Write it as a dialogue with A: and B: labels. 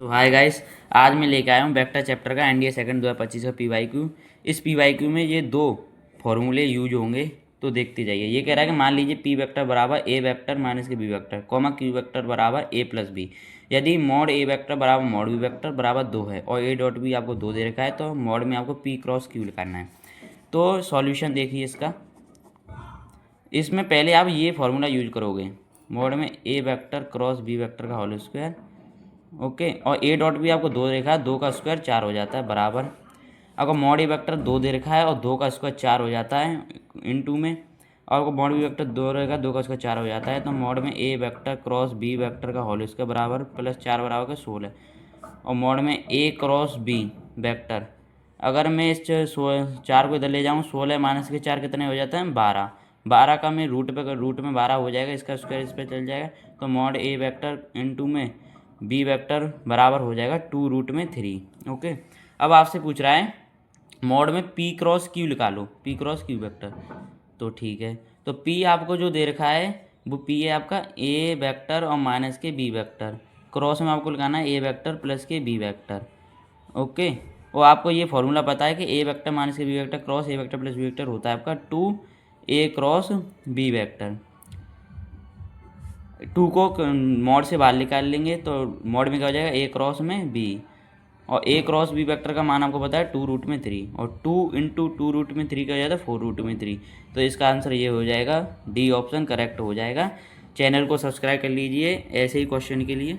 A: तो hi guys, आज मैं लेके आया हूँ वेक्टर चैप्टर का एनडीए सेकंड 2025 का पीवाईक्यू। इस पीवाईक्यू में ये दो फॉर्मूले यूज होंगे, तो देखते जाइए। ये कह रहा है कि मान लीजिए पी वेक्टर बराबर A vector minus k B vector comma Q vector बराबर ए प्लस बी। यदि मॉड ए वेक्टर बराबर मॉड बी वेक्टर बराबर 2 है और ए डॉट बी आपको 2 दे रखा है, तो मॉड में आपको पी क्रॉस क्यू लिखाना है। तो सॉल्यूशन देखिए इसका। इसमें पहले आप ये फार्मूला यूज करोगे, मॉड में ए वेक्टर क्रॉस बी वेक्टर का होल स्क्वायर, ओके। और ए डॉट भी आपको 2 दे रखा है, 2 का स्क्वायर 4 हो जाता है बराबर। आपको मॉड ए वेक्टर 2 दे रखा है और 2 का स्क्वायर 4 हो जाता है इनटू में। और आपको मॉड बी वेक्टर 2 रहेगा, 2 का स्क्वायर 4 हो जाता है। तो मॉड में ए वेक्टर क्रॉस बी वेक्टर का होल स्क्वायर बराबर प्लस 4 बराबर का 16। और मॉड में ए क्रॉस बी वेक्टर, अगर मैं इस 4 को इधर ले जाऊँ, 16 माइनस के 4 कितने हो जाते हैं 12। 12 का मैं रूट में 12 हो जाएगा, इसका स्क्वायर इस पर चल जाएगा। तो मॉड ए वेक्टर इनटू में बी वेक्टर बराबर हो जाएगा 2√3, ओके। अब आपसे पूछ रहा है मॉड में पी क्रॉस क्यू निकालो, पी क्रॉस क्यू वेक्टर। तो ठीक है, तो पी आपको जो दे रखा है वो पी है आपका ए वेक्टर और minus k B vector. Cross में आपको लगाना है A vector plus k B vector, okay. और आपको ये फॉर्मूला पता है कि A vector minus k B vector cross A vector plus B vector होता है आपका 2 ए क्रॉस बी वेक्टर। 2 को मॉड से बाहर निकाल लेंगे तो मॉड में क्या हो जाएगा ए क्रॉस में बी। और ए क्रॉस बी वेक्टर का मान आपको पता है 2√3, और 2 इंटू 2√3 का हो जाता है 4√3। तो इसका आंसर ये हो जाएगा, डी ऑप्शन करेक्ट हो जाएगा। चैनल को सब्सक्राइब कर लीजिए ऐसे ही क्वेश्चन के लिए।